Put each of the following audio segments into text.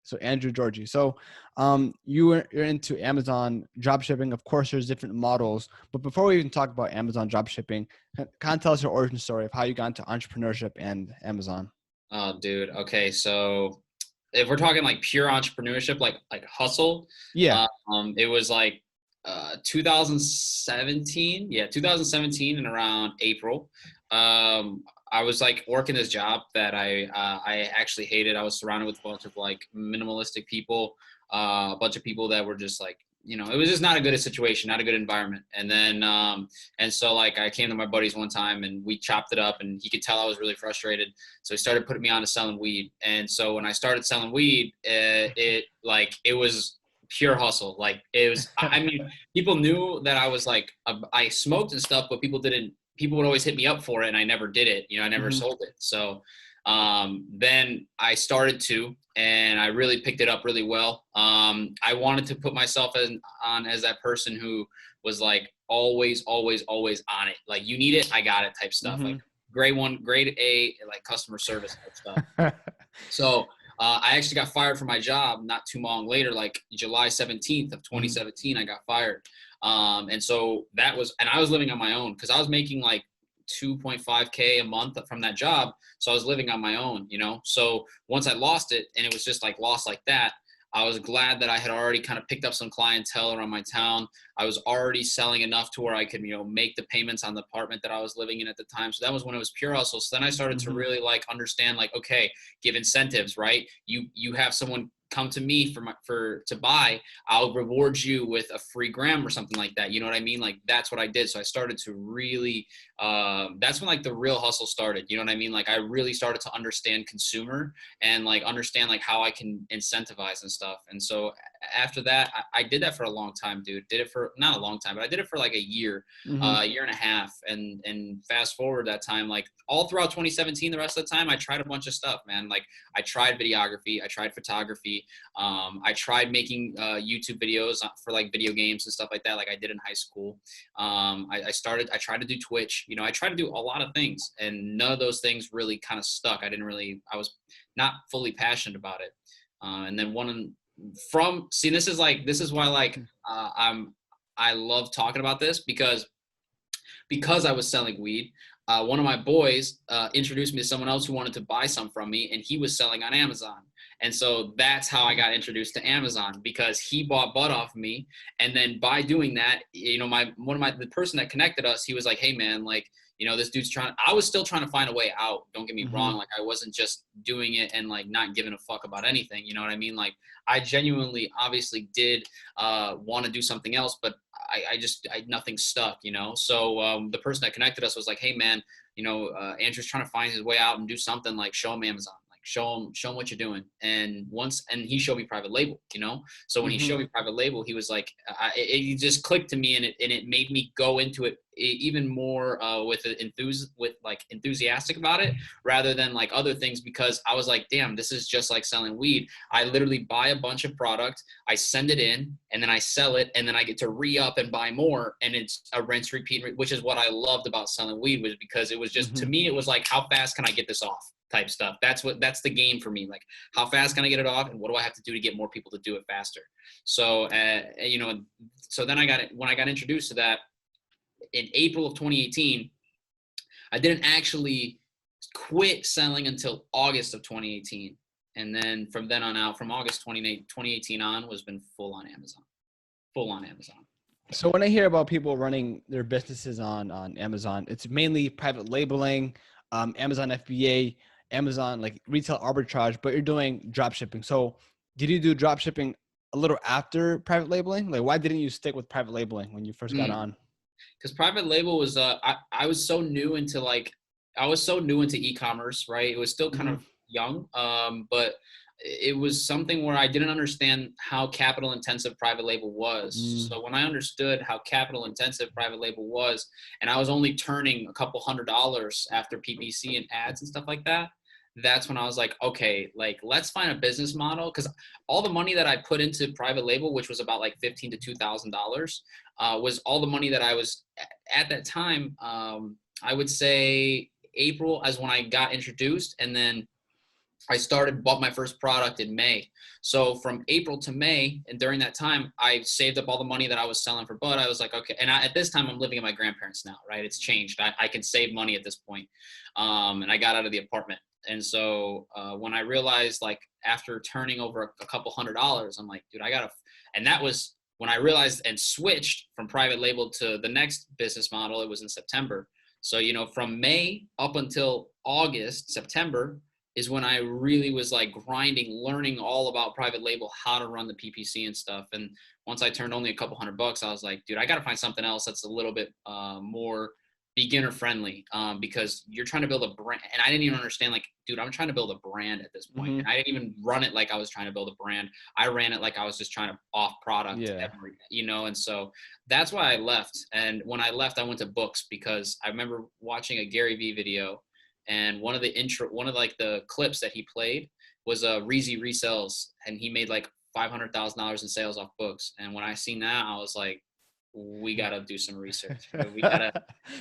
So Andrew Giorgi. So you're into Amazon dropshipping. Of course, there's different models. But before we even talk about Amazon dropshipping, kind of tell us your origin story of how you got into entrepreneurship and Amazon. Oh, dude. Okay, so if we're talking like pure entrepreneurship, like hustle, Yeah. it was like 2017. Yeah, 2017 and around April. I was like working this job that I actually hated. I was surrounded with a bunch of like minimalistic people, a bunch of people that were just like, it was just not a good situation, not a good environment. And so like I came to my buddies one time and we chopped it up, and he could tell I was really frustrated. So he started putting me on to selling weed. And so when I started selling weed, it was pure hustle. Like it was, I mean, people knew that I was like, I smoked and stuff, but people would always hit me up for it, and I never did it. I never Hmm. sold it. So then I started to, and I really picked it up really well. I wanted to put myself on as that person who was like always, always, always on it. Like, you need it, I got it type stuff. Like Hmm. grade one, grade A, like customer service type stuff. So I actually got fired from my job not too long later, like July 17th of Hmm. 2017, I got fired. And so and I was living on my own because I was making like 2.5K a month from that job. So I was living on my own. So once I lost it, and it was just like lost like that, I was glad that I had already kind of picked up some clientele around my town. I was already selling enough to where I could, make the payments on the apartment that I was living in at the time. So that was when it was pure hustle. So then I started to Hmm. really like understand, like, okay, give incentives, right? You have someone come to me to buy, I'll reward you with a free gram or something like that. You know what I mean? Like, that's what I did. So I started to really, that's when like the real hustle started. You know what I mean? Like, I really started to understand consumer and like understand like how I can incentivize and stuff. And so after that, I did that for a long time, dude. Did it for not a long time, but I did it for like a Hmm. year and a half. And fast forward that time, like all throughout 2017, the rest of the time, I tried a bunch of stuff, man. Like I tried videography, I tried photography, I tried making YouTube videos for like video games and stuff like that, like I did in high school. I tried to do Twitch. I tried to do a lot of things, and none of those things really kind of stuck. I was not fully passionate about it. And then this is why like I love talking about this because I was selling weed. One of my boys introduced me to someone else who wanted to buy some from me, and he was selling on Amazon. And so that's how I got introduced to Amazon, because he bought bud off of me. And then by doing that, the person that connected us, he was like, "Hey man, like, this dude's I was still trying to find a way out. Don't get me Hmm. wrong. Like, I wasn't just doing it and like not giving a fuck about anything. You know what I mean? Like, I genuinely, obviously did want to do something else, but nothing stuck. So the person that connected us was like, "Hey man, Andrew's trying to find his way out and do something. Like, show him Amazon. Like, show him what you're doing." And he showed me private label. So when he Hmm. showed me private label, he was like, it just clicked to me, and it made me go into it even more with like enthusiastic about it, rather than like other things, because I was like, damn, this is just like selling weed. I literally buy a bunch of product, I send it in, and then I sell it, and then I get to re-up and buy more, and it's a rinse repeat, which is what I loved about selling weed, was because it was just, to Hmm. me, it was like, how fast can I get this off type stuff. That's the game for me. Like, how fast can I get it off, and what do I have to do to get more people to do it faster? So so then when I got introduced to that in April of 2018, I didn't actually quit selling until August of 2018. And then from then on out, from August 2018 on, was been full on Amazon. Full on Amazon. So when I hear about people running their businesses on Amazon, it's mainly private labeling, Amazon FBA, Amazon like retail arbitrage, but you're doing drop shipping. So did you do drop shipping a little after private labeling? Like, why didn't you stick with private labeling when you first got on? Because private label was I was so new into e-commerce, right? It was still kind Hmm. of young, but it was something where I didn't understand how capital intensive private label was. Mm. So when I understood how capital intensive private label was, and I was only turning a couple $100s after PPC and ads and stuff like that, that's when I was like, okay, like, let's find a business model. Because all the money that I put into private label, which was about like $15 to $2,000, was all the money that I was at that time. I would say April as when I got introduced, and then bought my first product in May. So from April to May, and during that time, I saved up all the money that I was selling for bud. I was like, okay. And at this time, I'm living at my grandparents now, right? It's changed. I can save money at this point. And I got out of the apartment. And so when I realized, like, after turning over a couple $100, I'm like, dude, and that was when I realized and switched from private label to the next business model. It was in September. So, you know, from May up until August, September, is when I really was like grinding, learning all about private label, how to run the PPC and stuff. And once I turned only a couple $100, I was like, dude, I got to find something else that's a little bit more beginner friendly, because you're trying to build a brand. And I didn't even understand, like, dude, I'm trying to build a brand at this point. And I didn't even run it like I was trying to build a brand. I ran it like I was just trying to off product, you know? And so that's why I left. And when I left, I went to books, because I remember watching a Gary Vee video, and one of the clips that he played was Reezy resells, and he made like $500,000 in sales off books. And when I seen that, I was like, we got to do some research. We got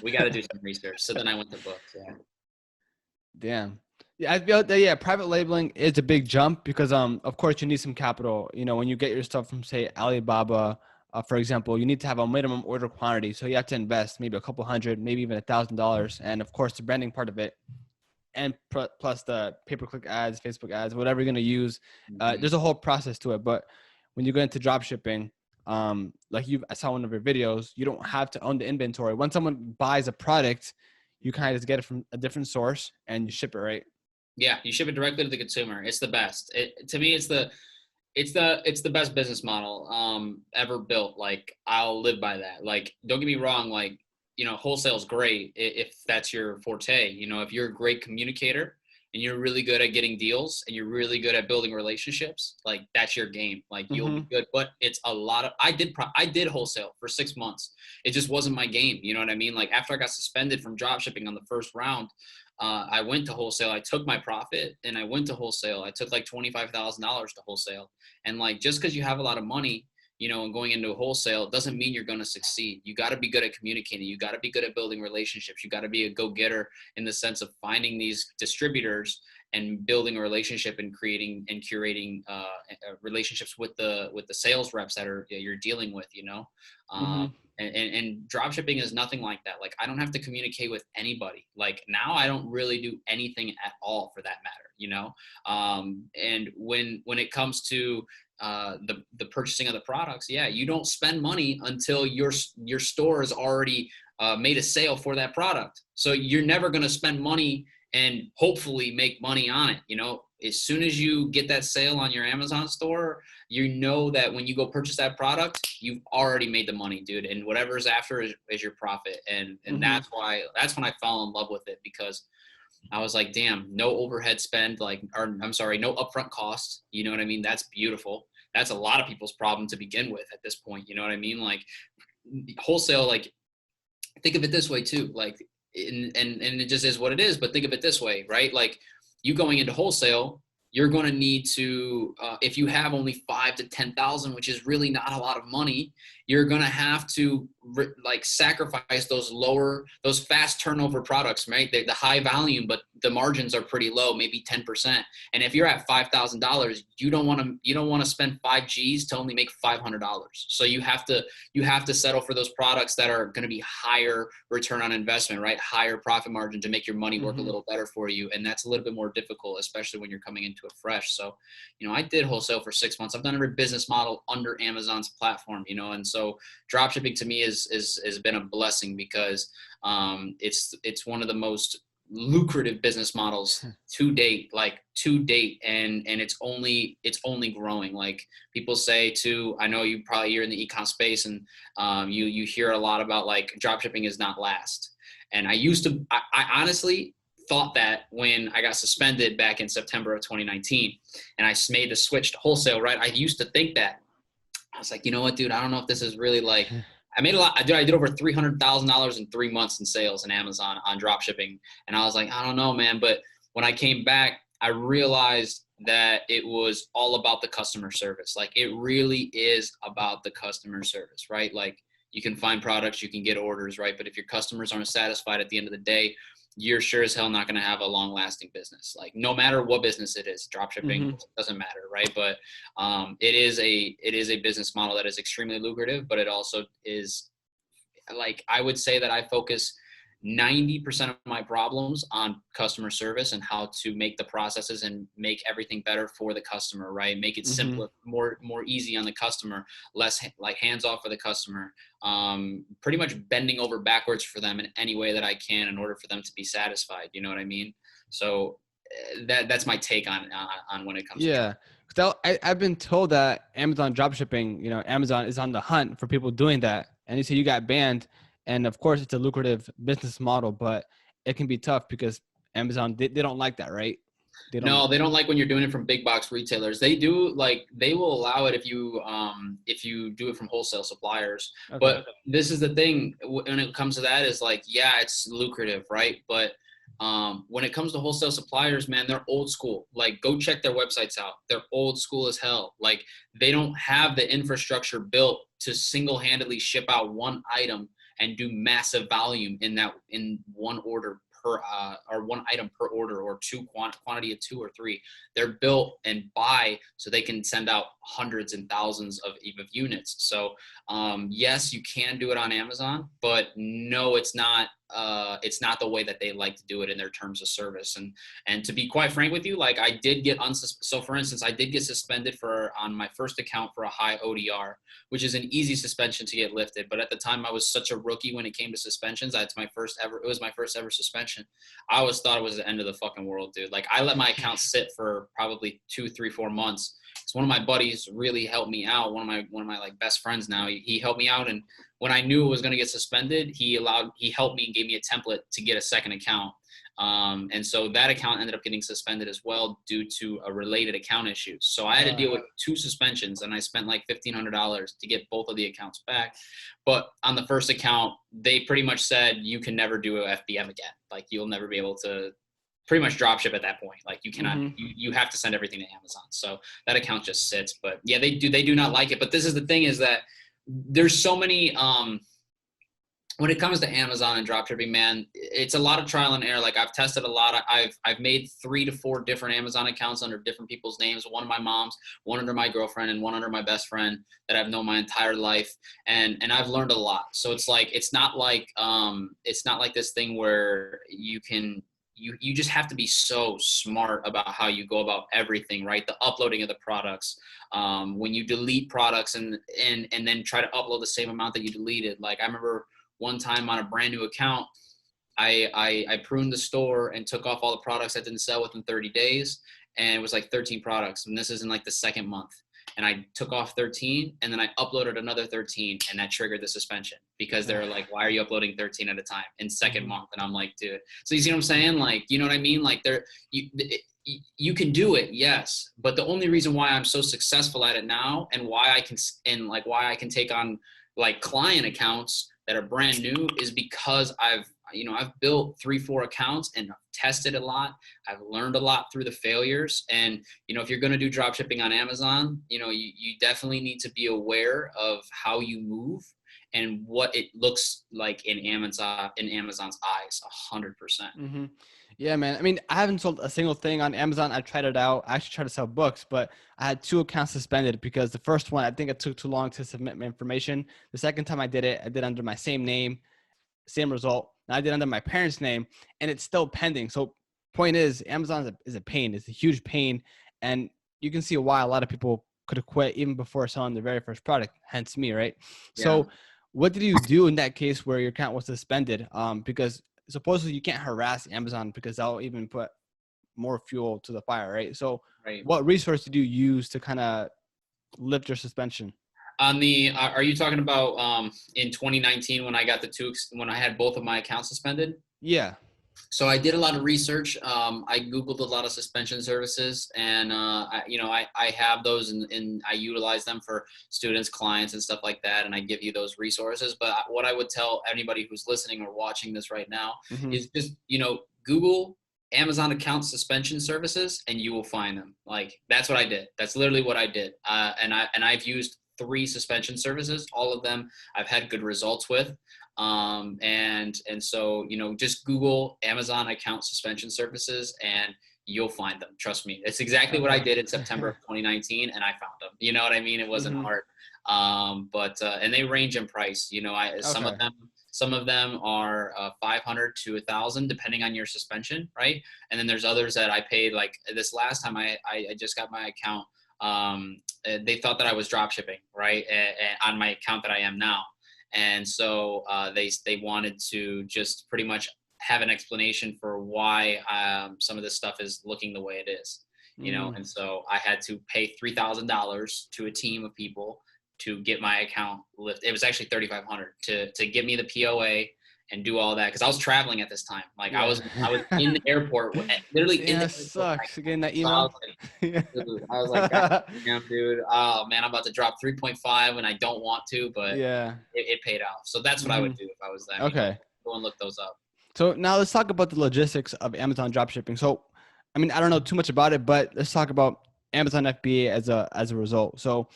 to do some research. So then I went to books. Yeah. Damn. Yeah, I feel that, private labeling is a big jump, because of course you need some capital. You know, when you get your stuff from, say, Alibaba, for example, you need to have a minimum order quantity. So you have to invest maybe a couple hundred, maybe even $1,000. And of course the branding part of it, and plus the pay-per-click ads, Facebook ads, whatever you're going to use. There's a whole process to it. But when you go into drop shipping, like I saw one of your videos, you don't have to own the inventory. When someone buys a product, you kind of just get it from a different source and you ship it, right? Yeah, you ship it directly to the consumer. It's the best. To me, it's the best business model ever built. Like, I'll live by that. Like, don't get me wrong, like, you know, wholesale is great if that's your forte. You know, if you're a great communicator and you're really good at getting deals and you're really good at building relationships, like, that's your game. Like, you'll be good. But it's a lot of, I did wholesale for 6 months. It just wasn't my game. You know what I mean? Like, after I got suspended from drop shipping on the first round, I went to wholesale. I took my profit and I went to wholesale. I took like $25,000 to wholesale. And like, just because you have a lot of money, you know, and going into a wholesale doesn't mean you're going to succeed. You got to be good at communicating. You got to be good at building relationships. You got to be a go-getter in the sense of finding these distributors and building a relationship and creating and curating relationships with the sales reps that you're dealing with, you know. And drop shipping is nothing like that. Like, I don't have to communicate with anybody. Like, now I don't really do anything at all, for that matter, you know. And when it comes to the purchasing of the products, you don't spend money until your store has already made a sale for that product. So you're never going to spend money and hopefully make money on it. You know, as soon as you get that sale on your Amazon store, you know that when you go purchase that product, you've already made the money, dude. And whatever's after is your profit. And that's when I fell in love with it, because I was like, damn, no overhead spend, no upfront costs. You know what I mean? That's beautiful. That's a lot of people's problem to begin with at this point. You know what I mean? Like, wholesale, like, think of it this way too. Like, and it just is what it is, but think of it this way, right? Like, you going into wholesale, you're going to need to, if you have only 5 to 10,000, which is really not a lot of money, you're going to have to sacrifice those fast turnover products, right? The high volume, but the margins are pretty low, maybe 10%. And if you're at $5,000, you don't want to spend 5 G's to only make $500. So you have to settle for those products that are going to be higher return on investment, right? Higher profit margin to make your money work a little better for you. And that's a little bit more difficult, especially when you're coming into it fresh. So, you know, I did wholesale for 6 months. I've done every business model under Amazon's platform, you know, and so dropshipping to me has been a blessing, because it's one of the most lucrative business models to date, and it's only growing. Like, people say too, I know you're in the e-com space, and you hear a lot about, like, dropshipping is not last. And I honestly thought that when I got suspended back in September of 2019 and I made the switch to wholesale, right? I used to think that. I was like, you know what, dude, I don't know if this is really, like, I made a lot. I did over $300,000 in 3 months in sales in Amazon on drop shipping. And I was like, I don't know, man. But when I came back, I realized that it was all about the customer service. Like, it really is about the customer service, right? Like, you can find products, you can get orders, right? But if your customers aren't satisfied at the end of the day, you're sure as hell not going to have a long lasting business. Like no matter what business it is, drop shipping doesn't matter. Right. But it is a business model that is extremely lucrative, but it also is, like, I would say that I focus 90% of my problems on customer service and how to make the processes and make everything better for the customer, right? Make it simpler, more easy on the customer, less like hands off for the customer. Pretty much bending over backwards for them in any way that I can in order for them to be satisfied. You know what I mean? So that's my take on when it comes to Yeah. So I've been told that Amazon dropshipping, you know, Amazon is on the hunt for people doing that. And you say you got banned. And of course, it's a lucrative business model, but it can be tough because Amazon, they don't like that, right? They don't. No, they don't like when you're doing it from big box retailers. They do, like, they will allow it if you do it from wholesale suppliers. Okay. But this is the thing when it comes to that is like, yeah, it's lucrative, right? But when it comes to wholesale suppliers, man, they're old school. Like, go check their websites out. They're old school as hell. Like, they don't have the infrastructure built to single-handedly ship out one item and do massive volume in one order per or one item per order, or quantity of 2 or 3. They're built and buy so they can send out hundreds and thousands of units. So yes, you can do it on Amazon, but no, it's not the way that they like to do it in their terms of service. And to be quite frank with you, like, I did get so for instance, I did get suspended on my first account for a high ODR, which is an easy suspension to get lifted. But at the time, I was such a rookie when it came to suspensions. It was my first ever suspension. I always thought it was the end of the fucking world, dude. Like, I let my account sit for probably 2, 3, 4 months. So one of my buddies really helped me out. One of my like best friends now, he helped me out. And when I knew it was going to get suspended, he helped me and gave me a template to get a second account. And so that account ended up getting suspended as well due to a related account issue. So I had to deal with 2 suspensions, and I spent like $1,500 to get both of the accounts back. But on the first account, they pretty much said, you can never do a FBM again. Like, you'll never be able to pretty much drop ship at that point. Like, you cannot, you have to send everything to Amazon. So that account just sits. But yeah, they do not like it. But this is the thing, is that there's so many, when it comes to Amazon and dropshipping, man, it's a lot of trial and error. Like, I've tested a lot. I've made 3 to 4 different Amazon accounts under different people's names. One of my mom's, one under my girlfriend, and one under my best friend that I've known my entire life. And I've learned a lot. So it's like, it's not like this thing where you just have to be so smart about how you go about everything, right? The uploading of the products, when you delete products and then try to upload the same amount that you deleted. Like, I remember one time on a brand new account, I pruned the store and took off all the products that didn't sell within 30 days. And it was like 13 products. And this is in like the second month. And I took off 13, and then I uploaded another 13, and that triggered the suspension because they were like, why are you uploading 13 at a time in second month? And I'm like, dude, so you see what I'm saying? Like, you know what I mean? Like, you can do it, yes. But the only reason why I'm so successful at it now, and why I can take on like client accounts that are brand new, is because I've built 3, 4 accounts and tested a lot. I've learned a lot through the failures. And, if you're going to do drop shipping on Amazon, you definitely need to be aware of how you move and what it looks like in Amazon's eyes, 100%. Yeah, man. I mean, I haven't sold a single thing on Amazon. I tried it out. I actually tried to sell books, but I had 2 accounts suspended because the first one, I think it took too long to submit my information. The second time I did it, I did under my same name, same result. And I did under my parents' name, and it's still pending. So point is, Amazon is a pain. It's a huge pain. And you can see why a lot of people could have quit even before selling their very first product, hence me, right? Yeah. So what did you do in that case where your account was suspended? Because supposedly you can't harass Amazon because that'll even put more fuel to the fire, right? So what resource did you use to kind of lift your suspension? Are you talking about in 2019 when I got when I had both of my accounts suspended? Yeah. So I did a lot of research. I Googled a lot of suspension services, and I have those, and I utilize them for students, clients, and stuff like that. And I give you those resources. But what I would tell anybody who's listening or watching this right now is just, Google Amazon account suspension services, and you will find them. Like, that's what I did. That's literally what I did. And I've used 3 suspension services. All of them I've had good results with. And so, you know, just Google Amazon account suspension services and you'll find them. Trust me. It's exactly what I did in September of 2019 and I found them. You know what I mean? It wasn't hard. And they range in price. You know, some of them are 500 to 1,000 depending on your suspension, right? And then there's others that I paid, like this last time I just got my account. They thought that I was drop shipping, right? On my account that I am now. And so they wanted to just pretty much have an explanation for why some of this stuff is looking the way it is, you know? And so I had to pay $3,000 to a team of people to get my account lift. It was actually $3,500 to give me the POA and do all that because I was traveling at this time. Like I was in the airport, literally in the airport. Sucks getting that email. I was like, God damn, dude. Oh man, I'm about to drop 3.5 and I don't want to, but it paid off. So that's what I would do if I was them. Okay, go and look those up. So now let's talk about the logistics of Amazon dropshipping. So, I mean, I don't know too much about it, but let's talk about Amazon FBA as a result. So,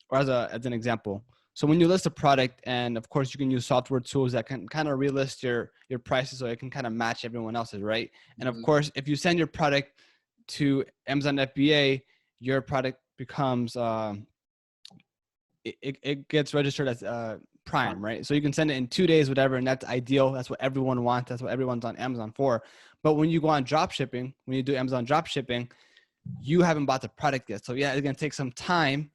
or as an example. So when you list a product, and of course you can use software tools that can kind of relist your prices so it can kind of match everyone else's, right? And of course, if you send your product to Amazon FBA, your product becomes it gets registered as Prime, right? So you can send it in 2 days, whatever, and that's ideal. That's what everyone wants. That's what everyone's on Amazon for. But when you go on drop shipping, when you do Amazon drop shipping, you haven't bought the product yet. So yeah, it's gonna take some time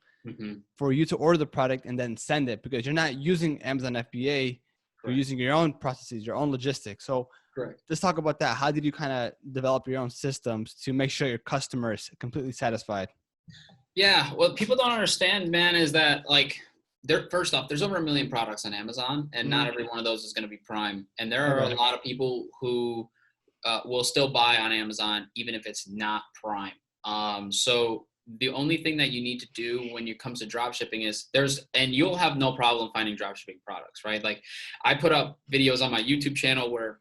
for you to order the product and then send it because you're not using Amazon FBA. You're using your own processes, your own logistics. So let's talk about that. How did you kind of develop your own systems to make sure your customer is completely satisfied? Yeah, what people don't understand, man, is that like first off, there's over 1 million products on Amazon, and not every one of those is going to be Prime. And there are a lot of people who will still buy on Amazon even if it's not Prime. So the only thing that you need to do when it comes to drop shipping is and you'll have no problem finding drop shipping products, right? Like I put up videos on my YouTube channel where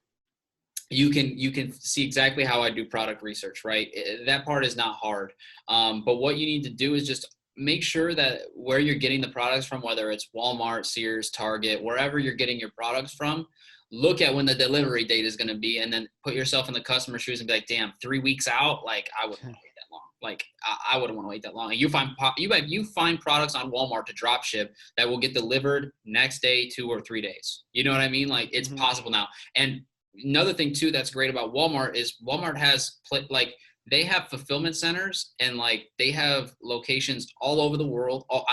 you can see exactly how I do product research, right? That part is not hard. But what you need to do is just make sure that where you're getting the products from, whether it's Walmart, Sears, Target, wherever you're getting your products from, look at when the delivery date is going to be, and then put yourself in the customer's shoes and be like, damn, 3 weeks out, like I wouldn't want to wait that long. Like I wouldn't want to wait that long. And you find products on Walmart to drop ship that will get delivered next day, 2 or 3 days. You know what I mean? Like it's possible now. And another thing too that's great about Walmart is Walmart has they have fulfillment centers and like they have locations all over the world. All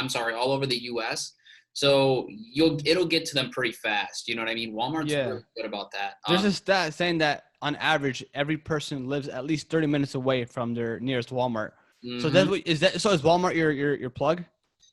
over the US. So it'll get to them pretty fast. You know what I mean? Walmart's really good about that. There's a stat saying that on average, every person lives at least 30 minutes away from their nearest Walmart. So is Walmart your plug?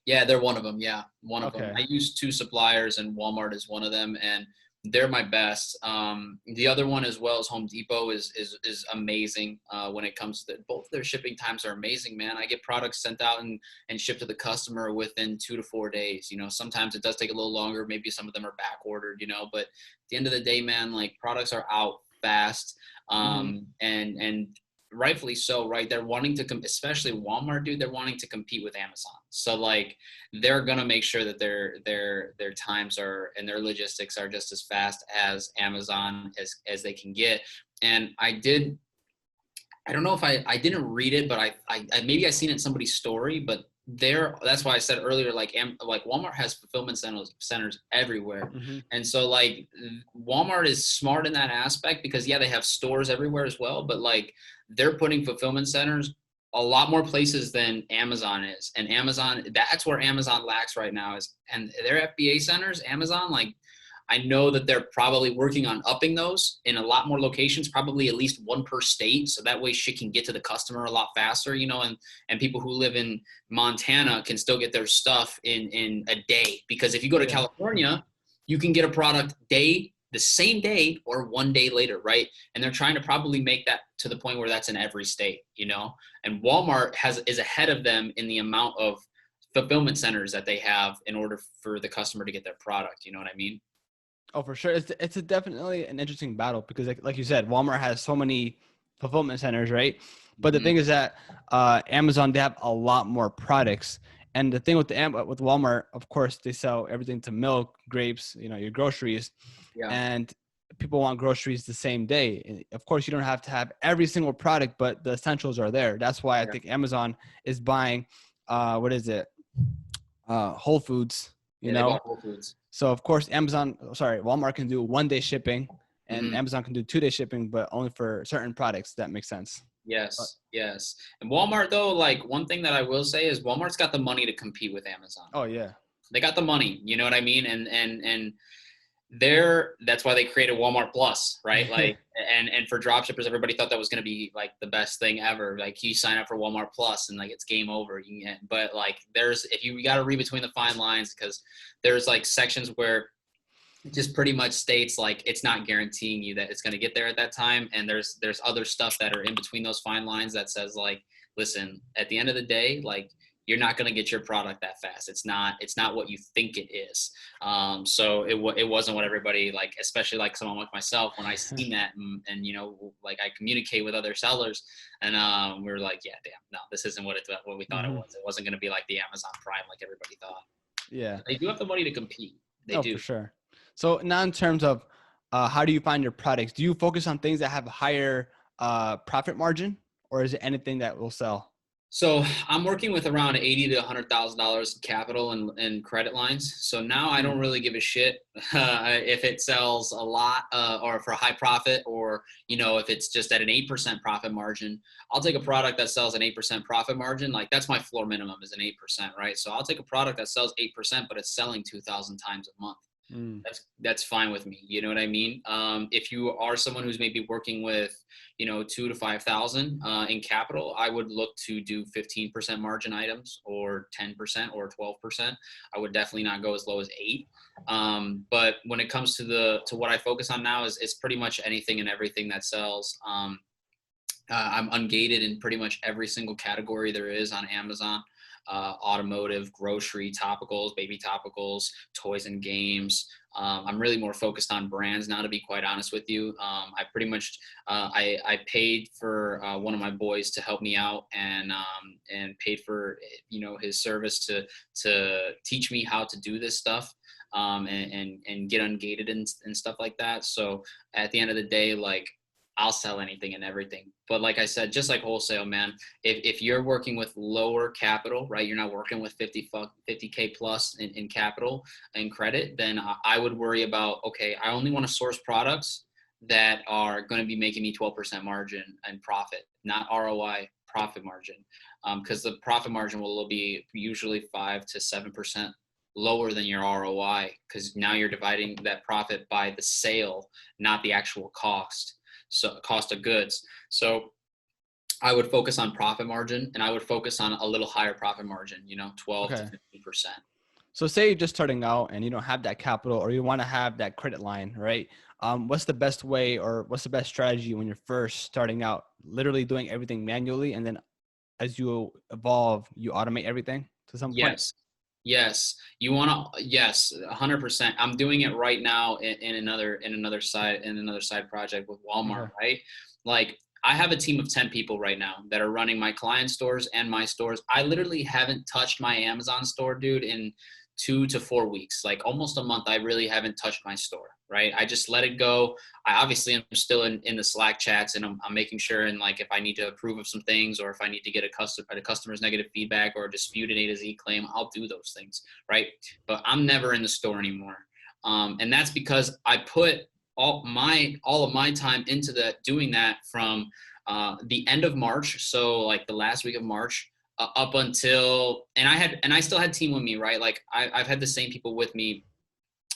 Yeah, they're one of them. Yeah, one of them. I use 2 suppliers and Walmart is one of them. And they're my best. The other one as well as Home Depot is amazing when it comes to both their shipping times are amazing, man. I get products sent out and shipped to the customer within 2 to 4 days. You know, sometimes it does take a little longer. Maybe some of them are back ordered, you know, but at the end of the day, man, like products are out fast. And rightfully so, right? They're wanting to especially Walmart, dude, they're wanting to compete with Amazon. So like they're going to make sure that their times are and their logistics are just as fast as Amazon as they can get. And I don't know if I didn't read it, but I maybe I seen it in somebody's story, but that's why I said earlier, like Walmart has fulfillment centers everywhere. And so like Walmart is smart in that aspect because they have stores everywhere as well, but like they're putting fulfillment centers a lot more places than Amazon is. And Amazon, that's where Amazon lacks right now and their FBA centers, Amazon, like I know that they're probably working on upping those in a lot more locations, probably at least 1 per state. So that way shit can get to the customer a lot faster, you know, and people who live in Montana can still get their stuff in a day. Because if you go to California, you can get a product the same day or 1 day later, right? And they're trying to probably make that to the point where that's in every state, you know? And Walmart is ahead of them in the amount of fulfillment centers that they have in order for the customer to get their product. You know what I mean? Oh, for sure. It's definitely an interesting battle because like you said, Walmart has so many fulfillment centers, right? But the thing is that Amazon, they have a lot more products. And the thing with with Walmart, of course, they sell everything to milk, grapes, your groceries, Yeah. and people want groceries the same day. And of course, you don't have to have every single product, but the essentials are there. That's why I Yeah. think Amazon is buying, what is it? Whole Foods, Yeah, they bought Whole Foods. So of course, Walmart can do 1 day shipping and Amazon can do 2 day shipping, but only for certain products. That makes sense. But, Yes, yes. And Walmart though, like one thing that I will say is Walmart's got the money to compete with Amazon. oh yeah. They got the money, you know what I mean? And that's why they created Walmart Plus, right? Like and for dropshippers, everybody thought that was gonna be like the best thing ever. Like you sign up for Walmart Plus and like it's game over. But like if you gotta read between the fine lines because there's like sections where it just pretty much states like it's not guaranteeing you that it's going to get there at that time, and there's other stuff that are in between those fine lines that says like, listen, at the end of the day, like you're not going to get your product that fast. It's not what you think it is. So it wasn't what everybody like, especially like someone like myself, when I seen that and like I communicate with other sellers and we were like, yeah, damn, no, this isn't what we thought it was. It wasn't going to be like the Amazon Prime like everybody thought. Yeah, they do have the money to compete. They do. for sure. So now in terms of how do you find your products? Do you focus on things that have a higher profit margin, or is it anything that will sell? So I'm working with around $80,000 to $100,000 in capital and credit lines. So now I don't really give a shit if it sells a lot or for a high profit, or if it's just at an 8% profit margin. I'll take a product that sells an 8% profit margin. Like that's my floor minimum is an 8%, right? So I'll take a product that sells 8%, but it's selling 2,000 times a month. That's fine with me. You know what I mean? If you are someone who's maybe working with, 2 to 5,000 in capital, I would look to do 15% margin items or 10% or 12%. I would definitely not go as low as 8. But when it comes to what I focus on now is it's pretty much anything and everything that sells. I'm ungated in pretty much every single category there is on Amazon. Automotive, grocery, topicals, baby topicals, toys and games. I'm really more focused on brands now, to be quite honest with you. I pretty much I paid for one of my boys to help me out and paid for his service to teach me how to do this stuff. And get ungated and stuff like that. So at the end of the day, like I'll sell anything and everything. But like I said, just like wholesale, man, if you're working with lower capital, right, you're not working with 50K plus in capital and credit, then I would worry about, okay, I only want to source products that are going to be making me 12% margin and profit, not ROI, profit margin. Because the profit margin will be usually 5 to 7% lower than your ROI, because now you're dividing that profit by the sale, not the actual cost. So cost of goods. So I would focus on profit margin, and I would focus on a little higher profit margin, 12 to 15%. So say you're just starting out and you don't have that capital, or you want to have that credit line, right? What's the best way, or what's the best strategy when you're first starting out, literally doing everything manually, and then as you evolve, you automate everything to some point? Yes. You want to, yes, 100%. I'm doing it right now in another side project with Walmart, right? Like I have a team of 10 people right now that are running my client stores and my stores. I literally haven't touched my Amazon store, dude, in 2 to 4 weeks, like almost a month. I really haven't touched my store, right? I just let it go. I obviously am still in the Slack chats, and I'm making sure, and like if I need to approve of some things, or if I need to get a customer's negative feedback or dispute an A to Z claim, I'll do those things, right? But I'm never in the store anymore. And that's because I put all of my time into doing that from the end of March. So like the last week of March, up until, and I still had team with me, right? Like I've had the same people with me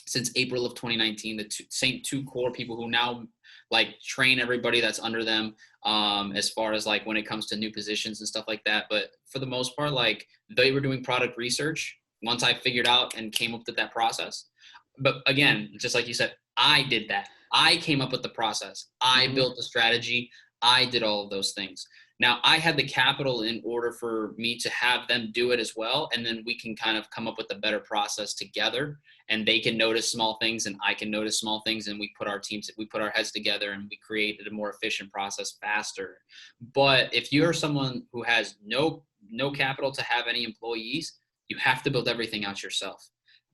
since April of 2019, the same two core people who now like train everybody that's under them, as far as like when it comes to new positions and stuff like that. But for the most part, like they were doing product research once I figured out and came up with that process. But again, just like you said, I did that. I came up with the process. I built the strategy. I did all of those things. Now I had the capital in order for me to have them do it as well. And then we can kind of come up with a better process together, and they can notice small things and I can notice small things, and we put our heads together and we created a more efficient process faster. But if you're someone who has no capital to have any employees, You have to build everything out yourself.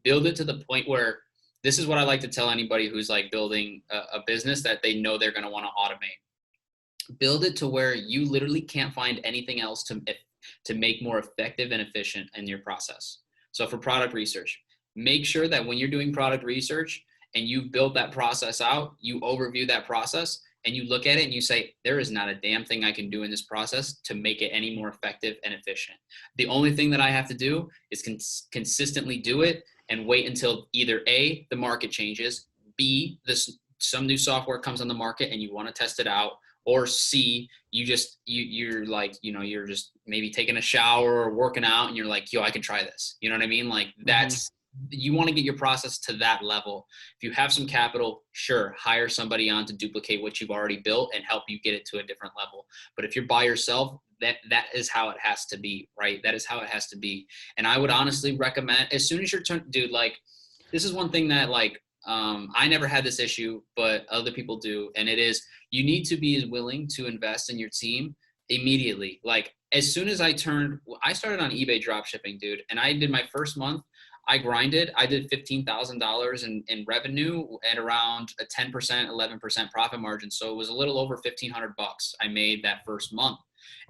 Build it to the point where, this is what I like to tell anybody who's like building a business that they know they're going to want to automate. Build it to where you literally can't find anything else to make more effective and efficient in your process. So for product research, make sure that when you're doing product research and you've built that process out, you overview that process and you look at it and you say, there is not a damn thing I can do in this process to make it any more effective and efficient. The only thing that I have to do is consistently do it and wait until either A, the market changes, B, some new software comes on the market and you want to test it out, or C, you're like, you're just maybe taking a shower or working out and you're like, yo, I can try this. You know what I mean? Like you want to get your process to that level. If you have some capital, sure, hire somebody on to duplicate what you've already built and help you get it to a different level. But if you're by yourself, that is how it has to be, right? That is how it has to be. And I would honestly recommend, as soon as you're dude, like, this is one thing that like, I never had this issue, but other people do. And it is, you need to be willing to invest in your team immediately. Like as soon as I started on eBay dropshipping, dude, and I did my first month, I grinded. I did $15,000 in revenue at around a 10%, 11% profit margin. So it was a little over $1,500 I made that first month.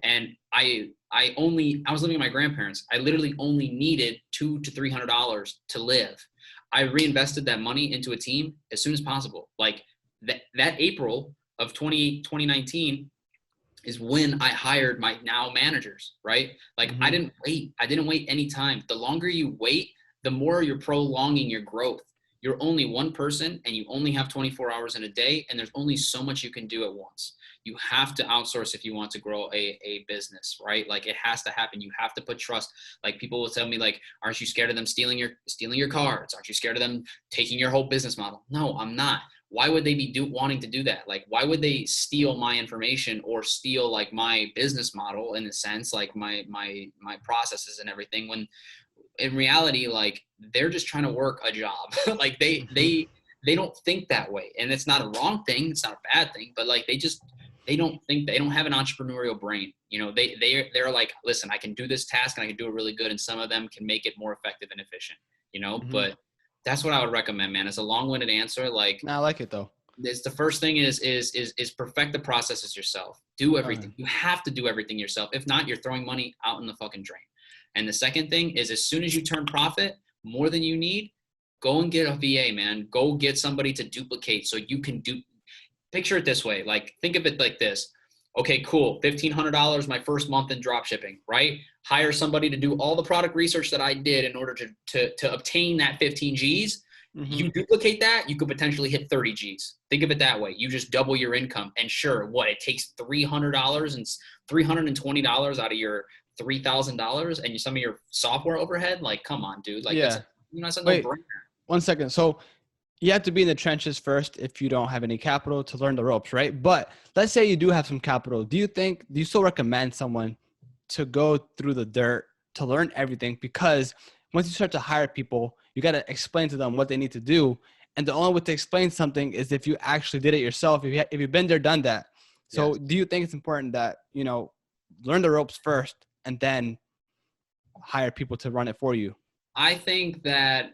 And I was living with my grandparents. I literally only needed $200 to $300 to live. I reinvested that money into a team as soon as possible. Like that April of 2019 is when I hired my now managers, right? Like I didn't wait any time. The longer you wait, the more you're prolonging your growth. You're only one person and you only have 24 hours in a day, and there's only so much you can do at once. You have to outsource if you want to grow a business, right? Like it has to happen. You have to put trust. Like people will tell me like, aren't you scared of them stealing your cards? Aren't you scared of them taking your whole business model? No, I'm not. Why would they be wanting to do that? Like, why would they steal my information or steal like my business model in a sense, like my processes and everything, when in reality, like they're just trying to work a job. Like they don't think that way. And it's not a wrong thing. It's not a bad thing, but like they don't think, they don't have an entrepreneurial brain. They're like, listen, I can do this task and I can do it really good. And some of them can make it more effective and efficient, but that's what I would recommend, man. It's a long-winded answer. Like, no, I like it though. It's the first thing is perfect the processes yourself. Do everything. You have to do everything yourself. If not, you're throwing money out in the fucking drain. And the second thing is, as soon as you turn profit more than you need, go and get a VA, man. Go get somebody to duplicate so you can picture it this way. Like, think of it like this. Okay, cool. $1,500 my first month in drop shipping, right? Hire somebody to do all the product research that I did in order to obtain that 15 G's. You duplicate that, you could potentially hit 30 G's. Think of it that way. You just double your income. And sure, it takes $300 and $320 out of your $3,000 and some of your software overhead. Like, come on, dude. Like, that's a no-brainer. 1 second. So you have to be in the trenches first if you don't have any capital to learn the ropes, right? But let's say you do have some capital. Do you still recommend someone to go through the dirt to learn everything? Because once you start to hire people, you got to explain to them what they need to do. And the only way to explain something is if you actually did it yourself, if you've been there, done that. So do you think it's important that, learn the ropes first and then hire people to run it for you? I think that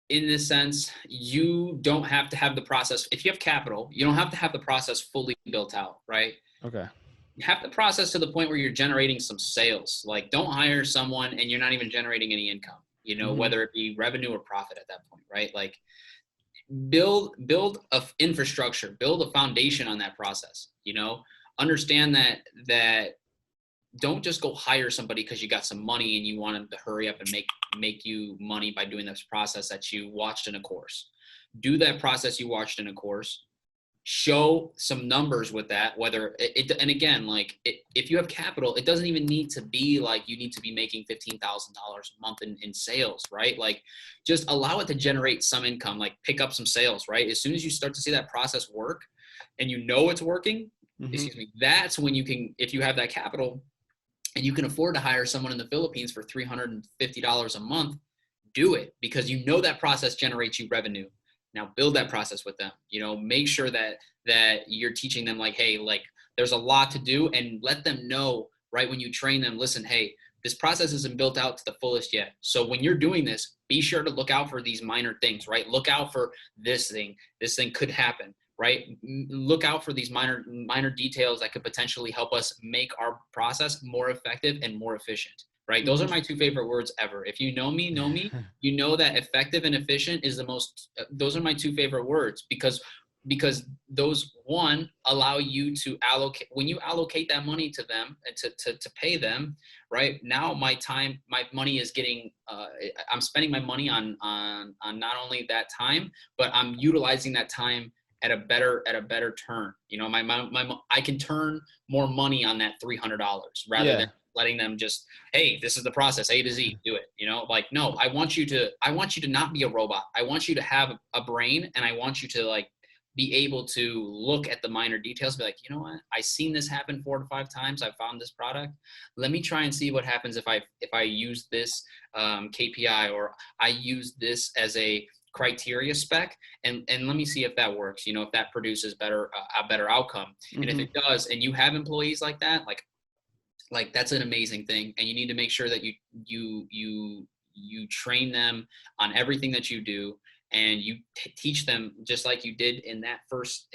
in this sense, you don't have to have the process. If you have capital, you don't have to have the process fully built out, right? Okay. Have the process to the point where you're generating some sales. Like, don't hire someone and you're not even generating any income, whether it be revenue or profit at that point, right? Like, build a infrastructure, build a foundation on that process, understand that don't just go hire somebody because you got some money and you want them to hurry up and make you money by doing this process that you watched in a course. Do that process you watched in a course. Show some numbers with that, and again, like if you have capital, it doesn't even need to be like you need to be making $15,000 a month in sales, right? Like, just allow it to generate some income, like pick up some sales, right? As soon as you start to see that process work and it's working, that's when you can, if you have that capital and you can afford to hire someone in the Philippines for $350 a month, do it, because that process generates you revenue. Now build that process with them, make sure that you're teaching them like, hey, like there's a lot to do, and let them know right when you train them, listen, hey, this process isn't built out to the fullest yet. So when you're doing this, be sure to look out for these minor things, right? Look out for this thing could happen, right? Look out for these minor details that could potentially help us make our process more effective and more efficient, right? Those are my two favorite words ever. If you know me, you know that effective and efficient is those are my two favorite words, because those, one, allow you to allocate, when you allocate that money to them and to pay them, right? Now my money is getting, I'm spending my money on not only that time, but I'm utilizing that time at a better turn. You know, I can turn more money on that $300 rather than letting them just, hey, this is the process, A to Z, do it. You know, like, no, I want you to not be a robot. I want you to have a brain, and I want you to like be able to look at the minor details, be like, you know what, I've seen this happen 4 to 5 times. I found this product. Let me try and see what happens if I use this KPI, or I use this as a criteria spec, and let me see if that works. You know, if that produces a better outcome. And if it does, and you have employees like that, like that's an amazing thing. And you need to make sure that you train them on everything that you do. And you teach them, just like you did in that first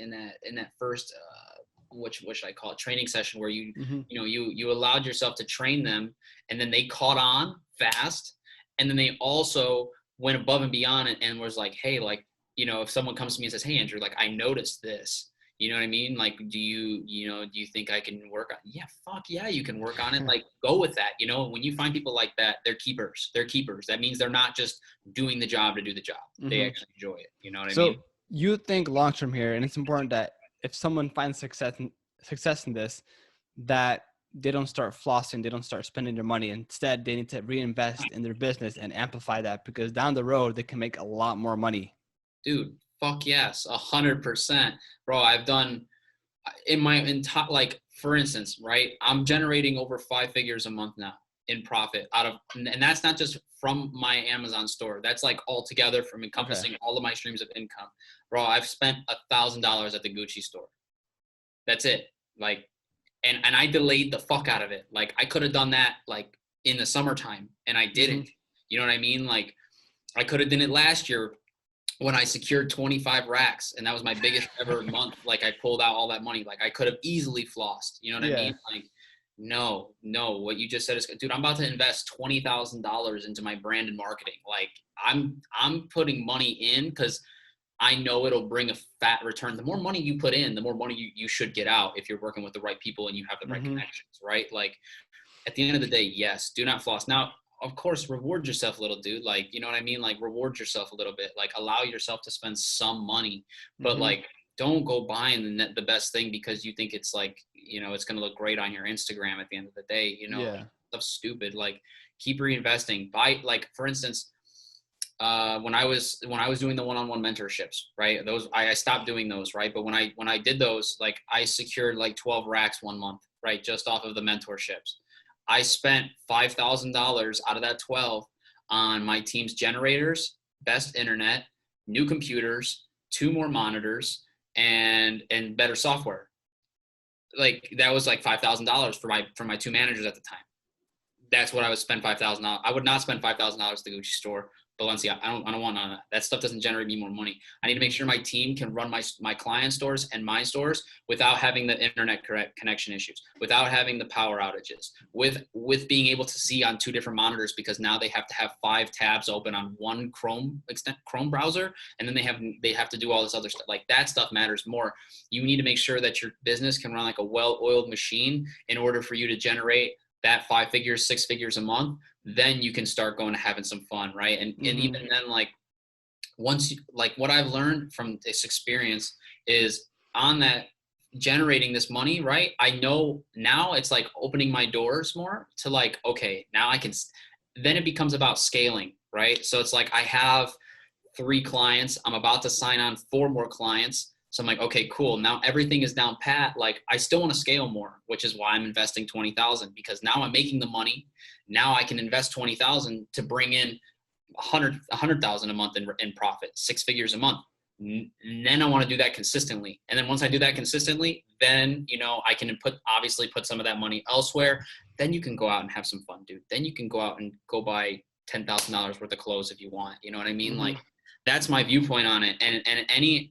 what should I call it, training session, where you allowed yourself to train them, and then they caught on fast, and then they also went above and beyond and was like, hey, like, you know, if someone comes to me and says, hey, Andrew, like, I noticed this. You know what I mean? Like, do you think I can work on? Yeah, fuck yeah, you can work on it. Like, go with that. You know, when you find people like that, they're keepers. That means they're not just doing the job to do the job. They actually enjoy it. You know what I mean? So you think long term here, and it's important that if someone finds success in this, that they don't start flossing, they don't start spending their money. Instead, they need to reinvest in their business and amplify that, because down the road they can make a lot more money. Dude, fuck yes, 100%, bro. I've done in my entire, like, for instance, right? I'm generating over 5 figures a month now in profit and that's not just from my Amazon store. That's like all together, from encompassing all of my streams of income. Bro, I've spent $1,000 at the Gucci store. That's it. Like, and I delayed the fuck out of it. Like, I could have done that like in the summertime, and I didn't. You know what I mean? Like, I could have done it last year when I secured 25 racks, and that was my biggest ever month. Like, I pulled out all that money. Like, I could have easily flossed. You know what I mean? Like, no, what you just said is, dude, I'm about to invest $20,000 into my brand and marketing. Like, I'm putting money in because I know it'll bring a fat return. The more money you put in, the more money you should get out, if you're working with the right people and you have the right connections, right? Like, at the end of the day, yes, do not floss. Now, of course, reward yourself a little, dude. Like, you know what I mean? Like, reward yourself a little bit. Like, allow yourself to spend some money, but like, don't go buying the best thing because you think it's like, you know, it's going to look great on your Instagram at the end of the day. You know, stuff's stupid. Like, keep reinvesting. Buy, like, for instance, when I was doing the one-on-one mentorships, right? Those, I stopped doing those, right? But when I did those, like, I secured like 12 racks one month, right? Just off of the mentorships. I spent $5,000 out of that 12 on my team's generators, best internet, new computers, 2 more monitors, and better software. Like, that was like $5,000 for my 2 managers at the time. That's what I would spend $5,000. I would not spend $5,000 at the Gucci store. Balenciaga, I don't want none of that. That stuff doesn't generate me more money. I need to make sure my team can run my client stores and my stores without having the internet connection issues, without having the power outages, with being able to see on 2 different monitors, because now they have to have 5 tabs open on one Chrome browser, and then they have to do all this other stuff. Like, that stuff matters more. You need to make sure that your business can run like a well-oiled machine in order for you to generate that 5 figures, 6 figures a month. Then you can start going to having some fun, right? And even then, like, once like, what I've learned from this experience is, on that generating this money, right? I know now it's like opening my doors more to, like, okay, now I can, then it becomes about scaling, right? So it's like, I have 3 clients, I'm about to sign on 4 more clients. So I'm like, okay, cool. Now everything is down pat. Like, I still want to scale more, which is why I'm investing 20,000, because now I'm making the money. Now I can invest 20,000 to bring in 100,000 a month in profit, 6 figures a month. then I want to do that consistently. And then once I do that consistently, then, you know, I can obviously put some of that money elsewhere. Then you can go out and have some fun, dude. Then you can go out and go buy $10,000 worth of clothes if you want. You know what I mean? Mm-hmm. Like, that's my viewpoint on it. And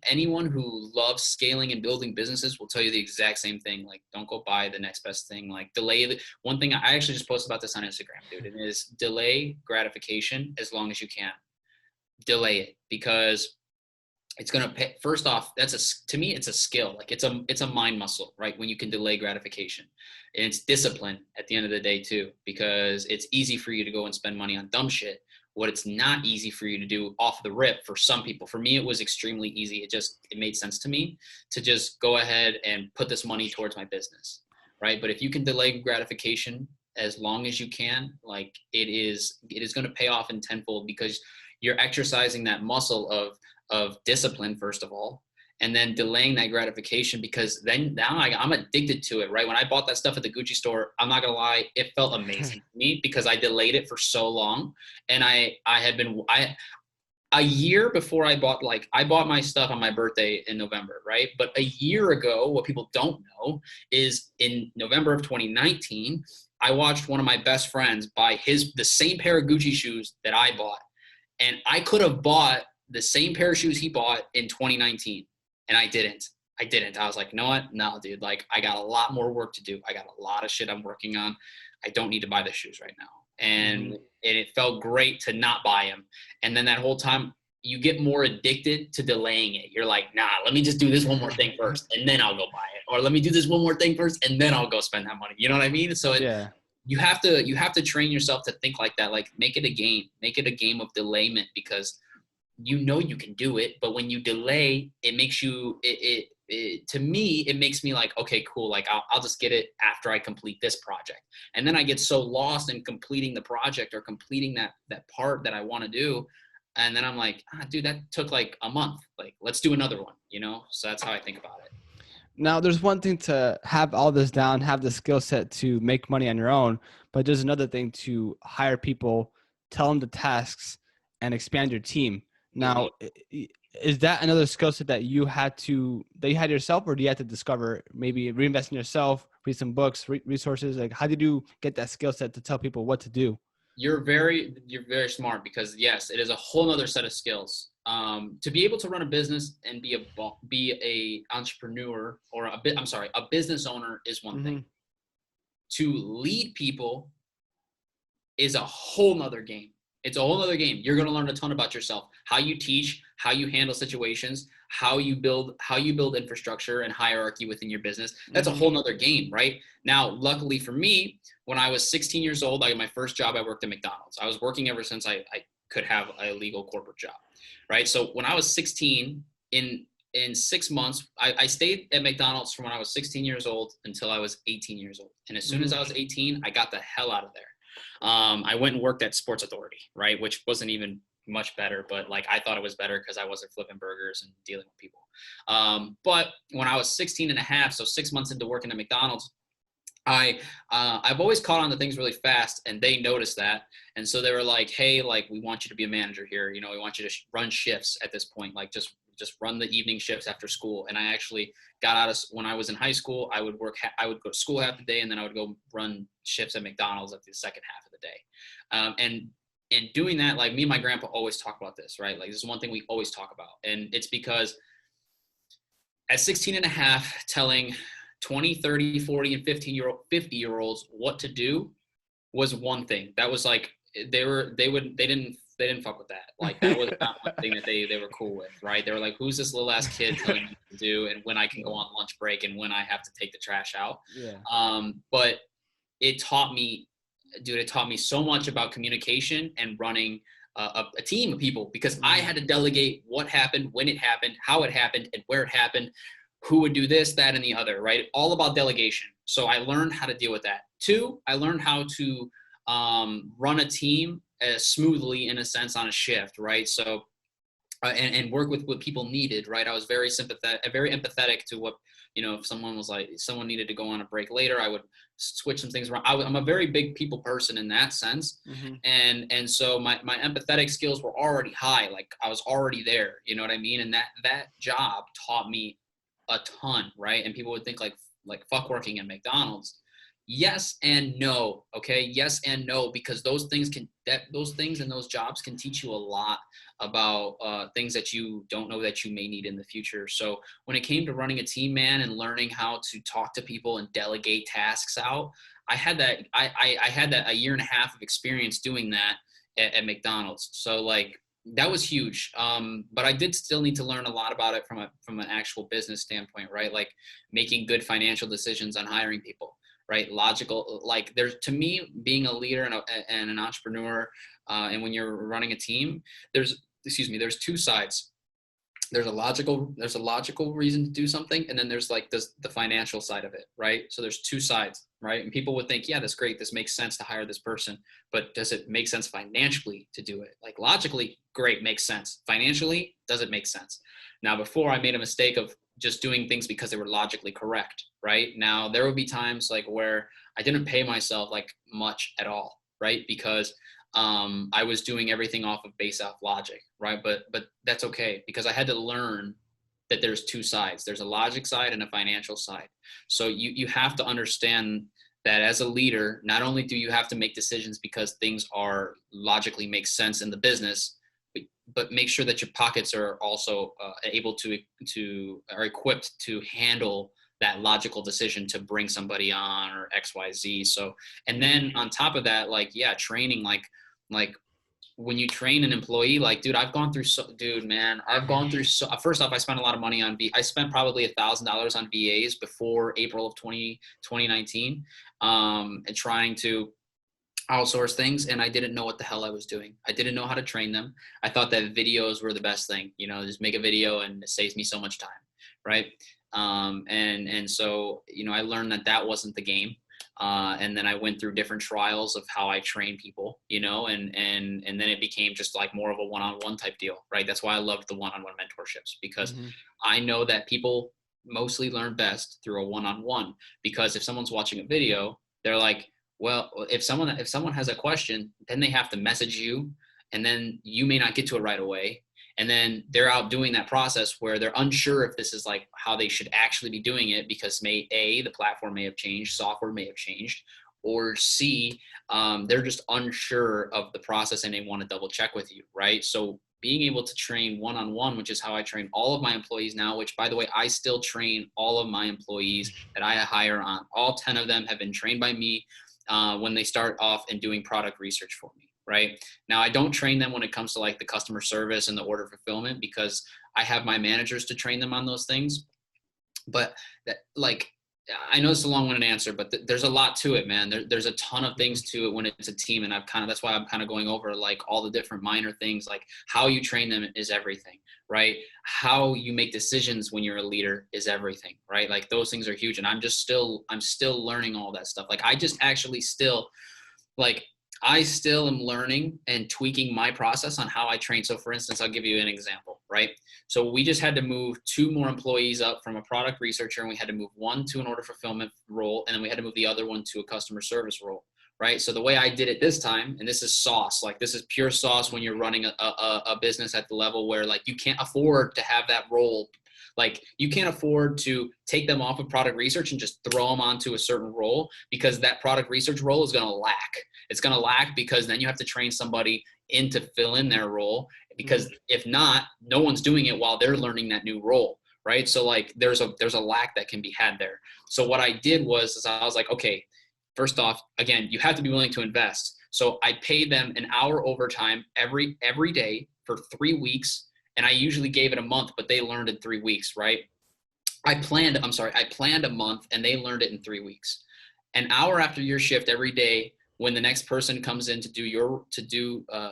anyone who loves scaling and building businesses will tell you the exact same thing. Like, don't go buy the next best thing. Like, one thing I actually just posted about this on Instagram, dude. It is delay gratification as long as you can. Delay it, because it's going to pay. First off, to me, it's a skill. Like, it's a mind muscle, right? When you can delay gratification, and it's discipline at the end of the day too, because it's easy for you to go and spend money on dumb shit. What it's not easy for you to do off the rip for some people. For me, it was extremely easy. It made sense to me to just go ahead and put this money towards my business, right? But if you can delay gratification as long as you can, like, it is going to pay off in tenfold, because you're exercising that muscle of discipline, first of all, and then delaying that gratification, because then now I'm addicted to it, right? When I bought that stuff at the Gucci store, I'm not gonna lie, it felt amazing to me because I delayed it for so long. And a year before I bought my stuff on my birthday in November, right? But a year ago, what people don't know is in November of 2019, I watched one of my best friends buy the same pair of Gucci shoes that I bought. And I could have bought the same pair of shoes he bought in 2019. And I didn't. I was like, you know what? No, dude, like, I got a lot more work to do. I got a lot of shit I'm working on. I don't need to buy the shoes right now. And it felt great to not buy them. And then that whole time, you get more addicted to delaying it. You're like, nah, let me just do this one more thing first, and then I'll go buy it. Or let me do this one more thing first, and then I'll go spend that money. You know what I mean? So you have to train yourself to think like that. Like, make it a game. Make it a game of delayment, because you know you can do it, but when you delay, it makes you to me, it makes me like, okay, cool, like, I'll just get it after I complete this project. And then I get so lost in completing the project or completing that part that I want to do, and then I'm like, dude, that took like a month, like, let's do another one, you know? So that's how I think about it. Now, there's one thing to have all this down, have the skill set to make money on your own, but there's another thing to hire people, tell them the tasks, and expand your team. Now, is that another skill set that you had yourself, or do you have to discover, maybe reinvest in yourself, read some books, resources? Like, how did you get that skill set to tell people what to do? You're very smart, because yes, it is a whole nother set of skills. To be able to run a business and be a entrepreneur, or a business owner is one thing. To lead people is a whole nother game. It's a whole nother game. You're going to learn a ton about yourself, how you teach, how you handle situations, how you build infrastructure and hierarchy within your business. That's a whole nother game, right? Now, luckily for me, when I was 16 years old, I got my first job. I worked at McDonald's. I was working ever since I could have a legal corporate job, right? So when I was 16, in 6 months, I stayed at McDonald's from when I was 16 years old until I was 18 years old. And as soon as I was 18, I got the hell out of there. I went and worked at Sports Authority, right? Which wasn't even much better, but like, I thought it was better because I wasn't flipping burgers and dealing with people. But when I was 16 and a half, so 6 months into working at McDonald's, I've always caught on to things really fast, and they noticed that. And so they were like, hey, like, we want you to be a manager here. You know, we want you to run shifts at this point, like just run the evening shifts after school. And I actually got out of, when I was in high school, I would go to school half the day, and then I would go run shifts at McDonald's at the second half of the day. And doing that, like, me and my grandpa always talk about this, right? Like, this is one thing we always talk about. And it's because at 16 and a half, telling 20, 30, 40, and 50-year-olds what to do was one thing. That was like, they didn't fuck with that. Like, that was not one thing that they were cool with, right? They were like, who's this little ass kid telling me what to do, and when I can go on lunch break, and when I have to take the trash out. But it taught me so much about communication and running a team of people, because I had to delegate what happened, when it happened, how it happened, and where it happened, who would do this, that, and the other, right? All about delegation. So I learned how to deal with that. 2, I learned how to run a team smoothly, in a sense, on a shift, right? So and work with what people needed, right? I was very empathetic to what, if someone needed to go on a break later, I would switch some things around. I'm a very big people person in that sense. Mm-hmm. And so my empathetic skills were already high. Like I was already there, you know what I mean? And that job taught me a ton, right? And people would think like fuck working at McDonald's. Yes and no. Okay. Yes and no, because those things and those jobs can teach you a lot about things that you don't know that you may need in the future. So when it came to running a team, man, and learning how to talk to people and delegate tasks out, I had that a year and a half of experience doing that at McDonald's. So like that was huge. But I did still need to learn a lot about it from an actual business standpoint, right? Like making good financial decisions on hiring people, right? Logical, like to me, being a leader and an entrepreneur, and when you're running a team, there's two sides. There's a logical reason to do something, and then there's like the financial side of it, right? So there's two sides, right? And people would think, yeah, that's great, this makes sense to hire this person, but does it make sense financially to do it? Like logically, great, makes sense. Financially, does it make sense? Now, before I made a mistake of just doing things because they were logically correct, right? Now there would be times like where I didn't pay myself like much at all, right? Because I was doing everything based off logic, right? But that's okay, because I had to learn that there's two sides. There's a logic side and a financial side. So you have to understand that as a leader, not only do you have to make decisions because things are logically make sense in the business, but make sure that your pockets are also able are equipped to handle that logical decision to bring somebody on or XYZ. So, and then on top of that, like, yeah, training, like when you train an employee, like, dude, I've gone through first off, I spent a lot of money I spent probably $1,000 on VAs before April of 2019, and trying to outsource things, and I didn't know what the hell I was doing. I didn't know how to train them. I thought that videos were the best thing, just make a video and it saves me so much time, right? And so, I learned that wasn't the game. And then I went through different trials of how I train people, and then it became just like more of a one-on-one type deal, right? That's why I loved the one-on-one mentorships, because I know that people mostly learn best through a one-on-one, because if someone's watching a video, they're like, well, if someone has a question, then they have to message you, and then you may not get to it right away. And then they're out doing that process where they're unsure if this is like how they should actually be doing it, because the platform may have changed, software may have changed, or C, they're just unsure of the process and they want to double check with you, right? So being able to train one-on-one, which is how I train all of my employees now, which, by the way, I still train all of my employees that I hire on. All 10 of them have been trained by me when they start off and doing product research for me. Right now, I don't train them when it comes to like the customer service and the order fulfillment, because I have my managers to train them on those things. But I know it's a long-winded answer, but there's a lot to it, man. There's a ton of things to it when it's a team, and that's why I'm kind of going over like all the different minor things, like how you train them is everything, right? How you make decisions when you're a leader is everything, right? Like those things are huge, and I'm still learning all that stuff. Like I still am learning and tweaking my process on how I train. So for instance, I'll give you an example, right? So we just had to move 2 more employees up from a product researcher, and we had to move one to an order fulfillment role, and then we had to move the other one to a customer service role, right? So the way I did it this time, and this is sauce, like this is pure sauce when you're running a business at the level where like you can't afford to have that role. Like you can't afford to take them off of product research and just throw them onto a certain role, because that product research role is going to lack. It's going to lack because then you have to train somebody in to fill in their role, because if not, no one's doing it while they're learning that new role, right? So like there's a lack that can be had there. So what I did was I was like, okay, first off, again, you have to be willing to invest. So I paid them an hour overtime every day for 3 weeks. And I usually gave it a month, but they learned in 3 weeks, right? I planned a month, and they learned it in 3 weeks. An hour after your shift every day, when the next person comes in to do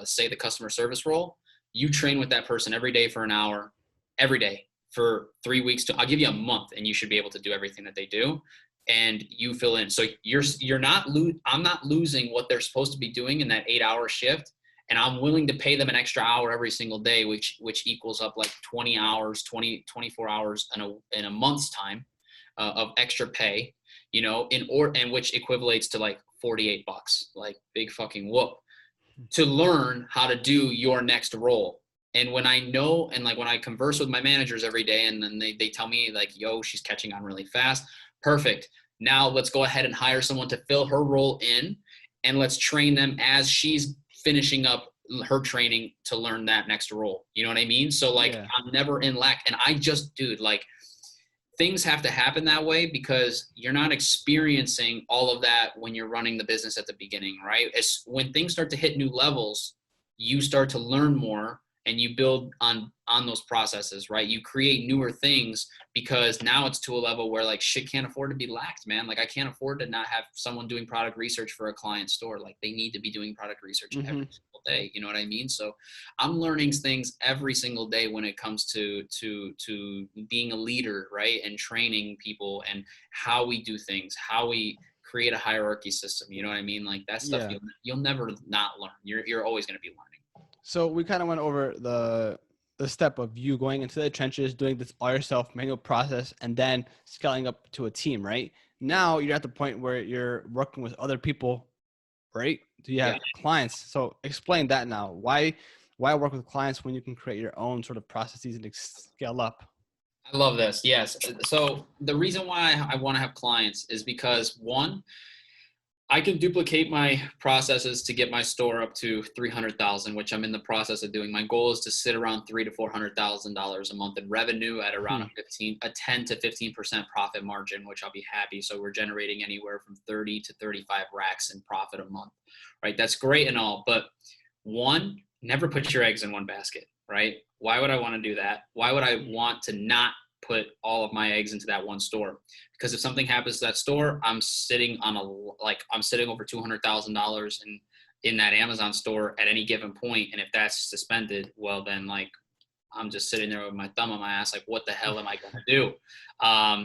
say the customer service role, you train with that person every day for an hour, every day for 3 weeks. I'll give you a month, and you should be able to do everything that they do, and you fill in. So I'm not losing what they're supposed to be doing in that 8-hour shift. and I'm willing to pay them an extra hour every single day, which equals up like 20 hours, 24 hours in a month's time of extra pay, you know, and which equivalates to like $48, like big fucking whoop, to learn how to do your next role. And when I know, and like when I converse with my managers every day, and then they tell me like, yo, she's catching on really fast. Perfect. Now let's go ahead and hire someone to fill her role in, and let's train them as she's finishing up her training to learn that next role. You know what I mean? So like, Yeah. I'm never in lack. And I just, dude, like, things have to happen that way because you're not experiencing all of that when you're running the business at the beginning, right? It's when things start to hit new levels, you start to learn more and you build on those processes, right? You create newer things because now it's to a level where like shit can't afford to be lacked, man. Like I can't afford to not have someone doing product research for a client store. Like they need to be doing product research every single day. You know what I mean? So I'm learning things every single day when it comes to being a leader, right? And training people and how we do things, how we create a hierarchy system. You know what I mean? Like that stuff Yeah. you'll never not learn. You're always going to be learning. So we kind of went over the step of you going into the trenches, doing this all yourself, manual process, and then scaling up to a team, right? Now you're at the point where you're working with other people, right? Do you have clients? So explain that now. Why work with clients when you can create your own sort of processes and scale up? I love this. Yes. So the reason why I want to have clients is because one, I can duplicate my processes to get my store up to 300,000, which I'm in the process of doing. My goal is to sit around $300,000 to $400,000 a month in revenue at around a 10 to 15% profit margin, which I'll be happy. So we're generating anywhere from 30 to 35 racks in profit a month, right? That's great and all, but one, never put your eggs in one basket, right? Why would I want to do that? Why would I want to not put all of my eggs into that one store? Because if something happens to that store, I'm sitting over $200,000 in that Amazon store at any given point. And if that's suspended, well, then like I'm just sitting there with my thumb on my ass, like, what the hell am I going to do?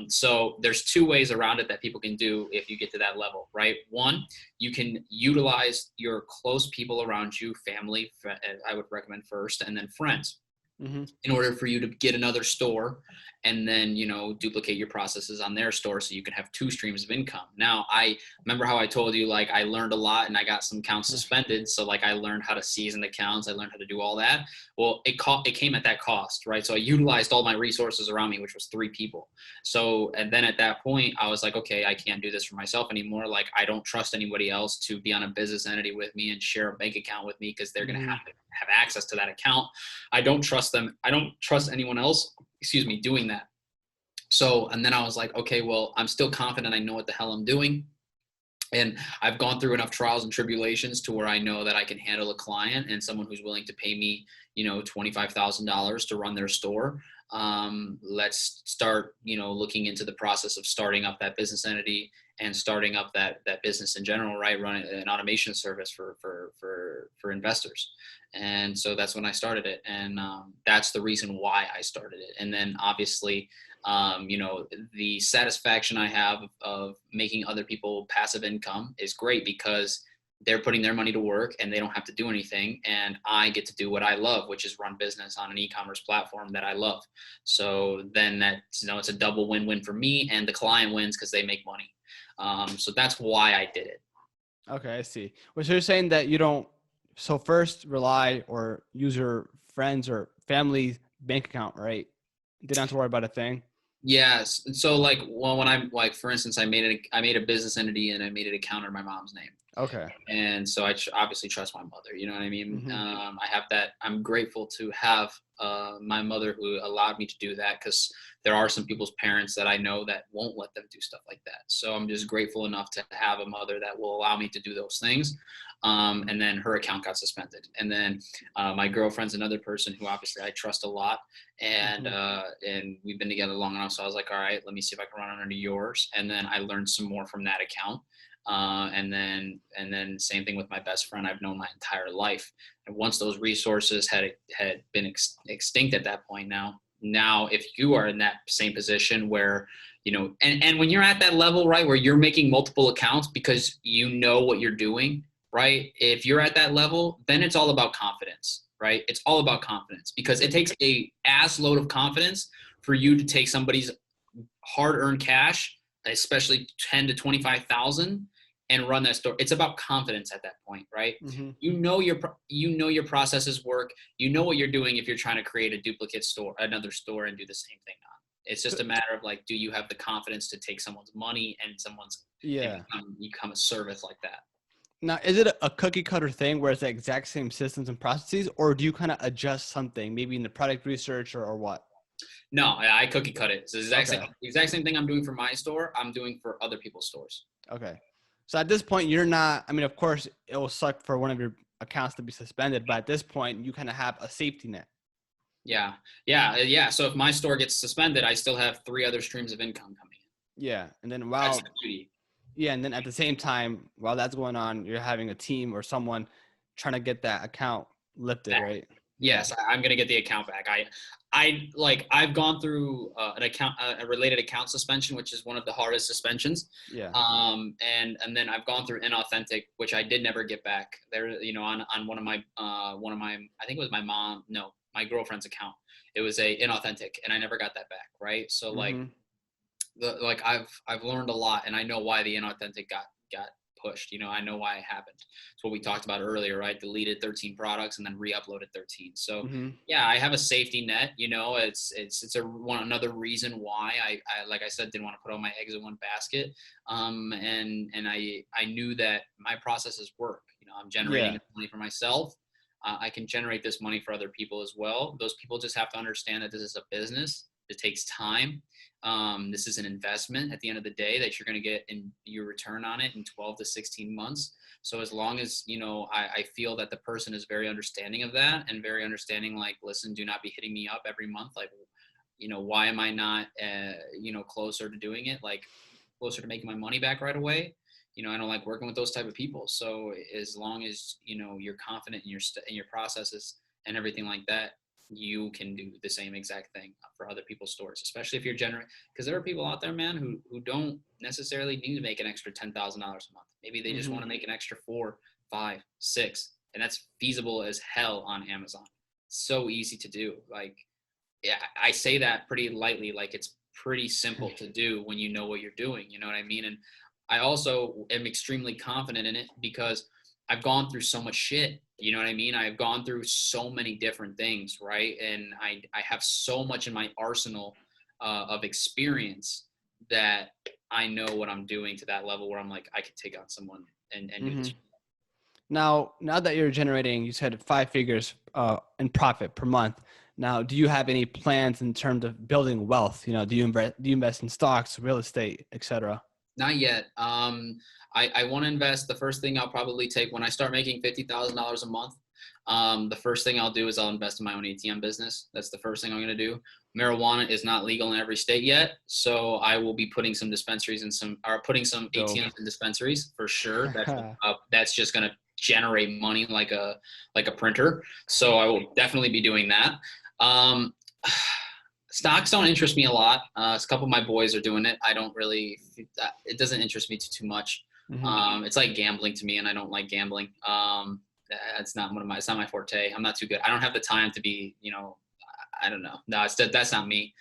So there's two ways around it that people can do if you get to that level, right? One, you can utilize your close people around you, family, I would recommend first, and then friends. In order for you to get another store and then, you know, duplicate your processes on their store so you can have two streams of income. Now, I remember how I told you, like, I learned a lot and I got some accounts suspended. So like I learned how to season accounts. I learned how to do all that. Well, it came at that cost, right? So I utilized all my resources around me, which was 3 people. So, and then at that point I was like, okay, I can't do this for myself anymore. Like I don't trust anybody else to be on a business entity with me and share a bank account with me because they're going to have access to that account. I don't trust them. I don't trust anyone else, doing that. So, and then I was like, okay, well, I'm still confident I know what the hell I'm doing. And I've gone through enough trials and tribulations to where I know that I can handle a client and someone who's willing to pay me, you know, $25,000 to run their store. Let's start, you know, looking into the process of starting up that business entity and starting up that business in general, right? Running an automation service for investors. And so that's when I started it. And that's the reason why I started it. And then obviously, you know, the satisfaction I have of making other people passive income is great because they're putting their money to work and they don't have to do anything. And I get to do what I love, which is run business on an e-commerce platform that I love. So then that's, you know, it's a double win-win for me and the client wins because they make money. So that's why I did it. Okay, I see. Well, so you're saying that you don't, so first rely or use your friends or family bank account, right? Didn't have to worry about a thing. Yes. So like, well, when I'm like, for instance, I made a business entity and I made an account under my mom's name. Okay. And so I obviously trust my mother, you know what I mean? I have that. I'm grateful to have my mother who allowed me to do that because there are some people's parents that I know that won't let them do stuff like that. So I'm just grateful enough to have a mother that will allow me to do those things. And then her account got suspended. And then my girlfriend's another person who obviously I trust a lot. And we've been together long enough. So I was like, all right, let me see if I can run under yours. And then I learned some more from that account. And then same thing with my best friend I've known my entire life. And once those resources had been extinct at that point, now if you are in that same position where, you know, and when you're at that level, right, where you're making multiple accounts because you know what you're doing, right? If you're at that level, then it's all about confidence, right? It's all about confidence because it takes a ass load of confidence for you to take somebody's hard-earned cash, especially 10 to 25,000, and run that store. It's about confidence at that point, right? Mm-hmm. Your processes work. You know what you're doing if you're trying to create a duplicate store, another store, and do the same thing on. It's just a matter of like, do you have the confidence to take someone's money and Yeah. become a service like that? Now, is it a cookie cutter thing where it's the exact same systems and processes, or do you kind of adjust something, maybe in the product research or what? No, I cookie cut it. It's the Okay. exact same thing I'm doing for my store. I'm doing for other people's stores. Okay. So at this point, you're not, I mean, of course, it will suck for one of your accounts to be suspended, but at this point, you kind of have a safety net. Yeah. So if my store gets suspended, I still have 3 other streams of income coming in. Yeah. And then That's the beauty. yeah. And then at the same time, while that's going on, you're having a team or someone trying to get that account lifted, right? Yes, I'm going to get the account back. I've gone through a related account suspension, which is one of the hardest suspensions. Yeah. And then I've gone through inauthentic, which I did never get back. There, on one of my I think it was my girlfriend's account. It was a inauthentic, and I never got that back. Right. So I've learned a lot, and I know why the inauthentic got pushed. I know why it happened. It's what we talked about earlier, right? Deleted 13 products and then re-uploaded 13. So yeah, I have a safety net. It's another reason why I like I said, didn't want to put all my eggs in one basket. And I knew that my processes work. I'm generating money for myself. I can generate this money for other people as well. Those people just have to understand that this is a business. It takes time. This is an investment at the end of the day that you're going to get in your return on it in 12 to 16 months. So as long as, I feel that the person is very understanding of that and very understanding, like, listen, do not be hitting me up every month. Like, why am I not, closer to doing it? Like closer to making my money back right away. I don't like working with those type of people. So as long as, you're confident in your processes and everything like that, you can do the same exact thing for other people's stores, especially if you're because there are people out there, man, who don't necessarily need to make an extra $10,000 a month. Maybe they just want to make an extra 4, 5, 6, and that's feasible as hell on Amazon. So easy to do. Like, yeah, I say that pretty lightly. Like, it's pretty simple to do when you know what you're doing. You know what I mean? And I also am extremely confident in it because I've gone through so much shit. You know what I mean? I've gone through so many different things, right? And I have so much in my arsenal of experience that I know what I'm doing to that level where I'm like, I could take on someone and do this. Now that you're generating, you said 5 figures in profit per month. Now, do you have any plans in terms of building wealth? Do you invest in stocks, real estate, etc.? Not yet. I want to invest. The first thing I'll probably take when I start making $50,000 a month, the first thing I'll do is I'll invest in my own ATM business. That's the first thing I'm going to do. Marijuana is not legal in every state yet, so I will be putting some dispensaries putting some ATMs in dispensaries for sure. That's just going to generate money like a printer. So I will definitely be doing that. Stocks don't interest me a lot. A couple of my boys are doing it. I don't really. It doesn't interest me too much. It's like gambling to me, and I don't like gambling. It's not my forte. I'm not too good. I don't have the time to be. I don't know. No, that's not me.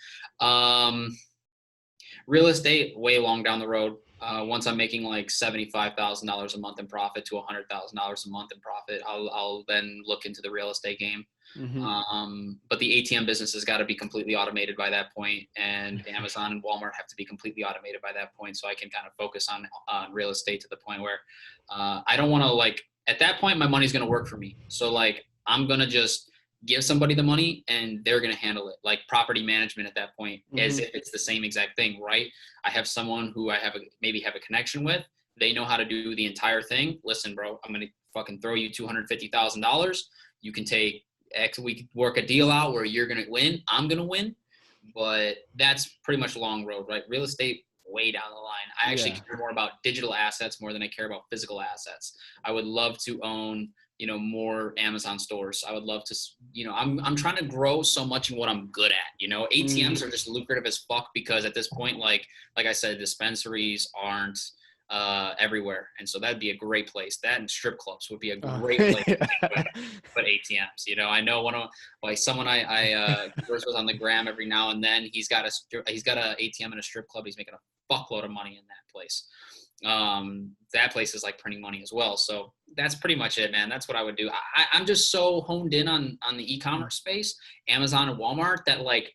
Real estate, way long down the road. Once I'm making like $75,000 a month in profit to $100,000 a month in profit, I'll then look into the real estate game. But the ATM business has got to be completely automated by that point, and Amazon and Walmart have to be completely automated by that point, so I can kind of focus on real estate to the point where I don't want to, at that point my money's going to work for me. So I'm going to just give somebody the money and they're going to handle it, like property management at that point, as if it's the same exact thing, right? I have someone who I maybe have a connection with. They know how to do the entire thing. Listen, bro, I'm going to fucking throw you $250,000. You can take X. We could work a deal out where you're going to win. I'm going to win. But that's pretty much a long road, right? Real estate, way down the line. I actually care more about digital assets more than I care about physical assets. I would love to own, more Amazon stores. I would love to, I'm trying to grow so much in what I'm good at. ATMs are just lucrative as fuck because at this point, like I said, dispensaries aren't everywhere. And so that'd be a great place. That and strip clubs would be a Oh, great place to yeah. put ATMs. You know, I know someone I converse with on the gram every now and then, he's got a ATM in a strip club. He's making a fuckload of money in that place. That place is like printing money as well. So that's pretty much it, man. That's what I would do. I'm just so honed in on the e-commerce space, Amazon and Walmart, that like,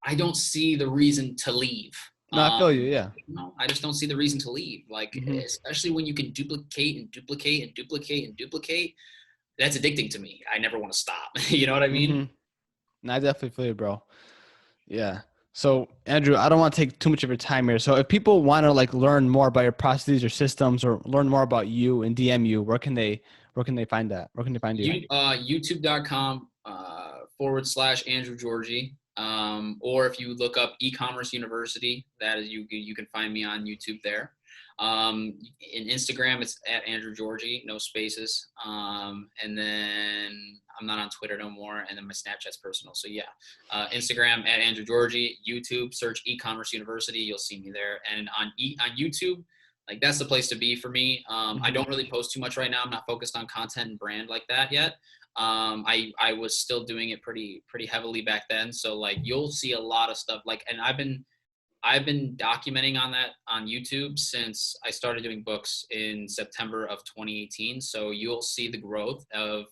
I don't see the reason to leave. No, I feel you. Yeah. No, I just don't see the reason to leave. Like, Mm-hmm. especially when you can duplicate and duplicate and duplicate and duplicate. That's addicting to me. I never want to stop. You know what I mean? Mm-hmm. No, I definitely feel you, bro. Yeah. So Andrew, I don't want to take too much of your time here. So if people want to like learn more about your processes or systems, or learn more about you and DM you, where can they find that? Where can they find you? YouTube.com / Andrew Giorgi. Or if you look up e-commerce university, that is, you can find me on YouTube there. In Instagram, it's at Andrew Giorgi, no spaces. And then I'm not on Twitter no more. And then my Snapchat's personal. So yeah, Instagram at Andrew Giorgi, YouTube, search e-commerce university. You'll see me there. And on YouTube, like, that's the place to be for me. I don't really post too much right now. I'm not focused on content and brand like that yet. I was still doing it pretty heavily back then. So like, you'll see a lot of stuff like, and I've been documenting on that on YouTube since I started doing books in September of 2018. So you'll see the growth of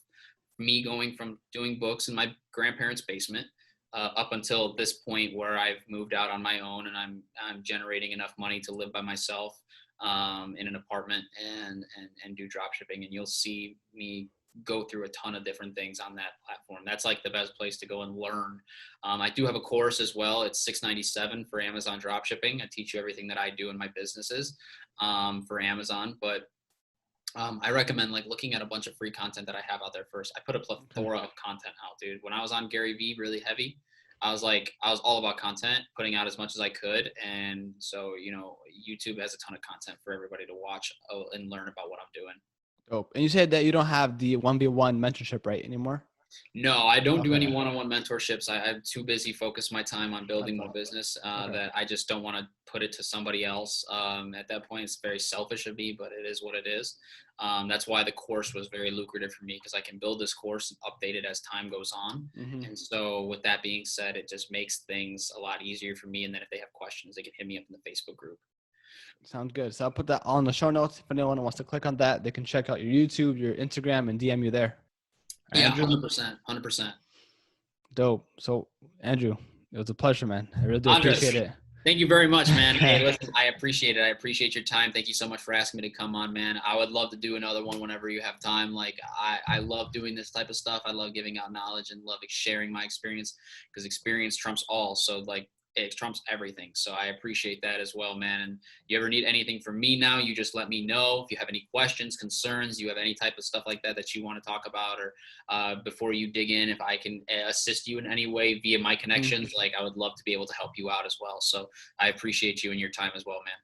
me going from doing books in my grandparents' basement up until this point where I've moved out on my own and I'm generating enough money to live by myself in an apartment and do drop shipping. And you'll see me go through a ton of different things on that platform. That's like the best place to go and learn. I do have a course as well. It's $697 for Amazon dropshipping. I teach you everything that I do in my businesses for Amazon. But I recommend like looking at a bunch of free content that I have out there first. I put a plethora of content out, dude. When I was on Gary Vee really heavy, I was all about content, putting out as much as I could. And so, you know, YouTube has a ton of content for everybody to watch and learn about what I'm doing. Dope. And you said that you don't have the 1v1 mentorship right anymore? No, I don't do Okay. any one-on-one mentorships. I'm too busy focused my time on building more business that I just don't want to put it to somebody else. At that point, it's very selfish of me, but it is what it is. That's why the course was very lucrative for me, because I can build this course and update it as time goes on. Mm-hmm. And so with that being said, it just makes things a lot easier for me. And then if they have questions, they can hit me up in the Facebook group. Sounds good. So I'll put that all in the show notes. If anyone wants to click on that, they can check out your YouTube, your Instagram, and DM you there. Yeah, Andrew? 100%. Dope. So Andrew, it was a pleasure, man. I really do appreciate it. Thank you very much, man. Hey, listen, I appreciate it. I appreciate your time. Thank you so much for asking me to come on, man. I would love to do another one whenever you have time. Like, I love doing this type of stuff. I love giving out knowledge and love sharing my experience, because experience trumps all. So like, it trumps everything. So I appreciate that as well, man. And you ever need anything from me now, you just let me know. If you have any questions, concerns, you have any type of stuff like that you want to talk about, or before you dig in, if I can assist you in any way via my connections, like, I would love to be able to help you out as well. So I appreciate you and your time as well, man.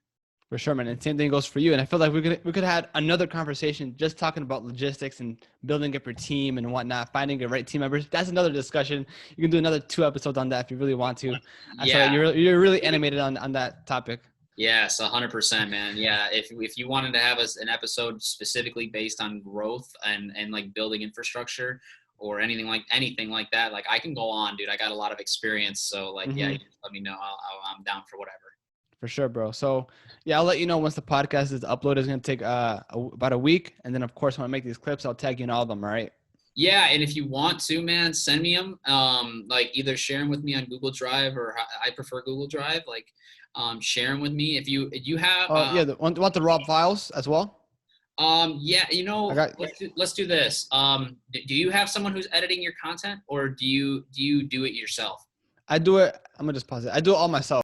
For sure, man. And same thing goes for you. And I feel like we could have another conversation just talking about logistics and building up your team and whatnot, finding the right team members. That's another discussion. You can do another 2 episodes on that if you really want to. Yeah. You're really animated on that topic. Yes, 100%, man. Yeah, if you wanted to have an episode specifically based on growth and like building infrastructure or anything like that, like, I can go on, dude. I got a lot of experience, so like, yeah, you just let me know. I'm down for whatever. For sure, bro. So yeah, I'll let you know once the podcast is uploaded. It's going to take about a week. And then of course, when I make these clips, I'll tag you in all of them. All right. Yeah. And if you want to, man, send me them. Like, either share them with me on Google Drive, or I prefer Google Drive. Like, share them with me. If you have, want the raw files as well? Yeah, you know, let's do this. Do you have someone who's editing your content, or do you do it yourself? I do it. I'm going to just pause it. I do it all myself.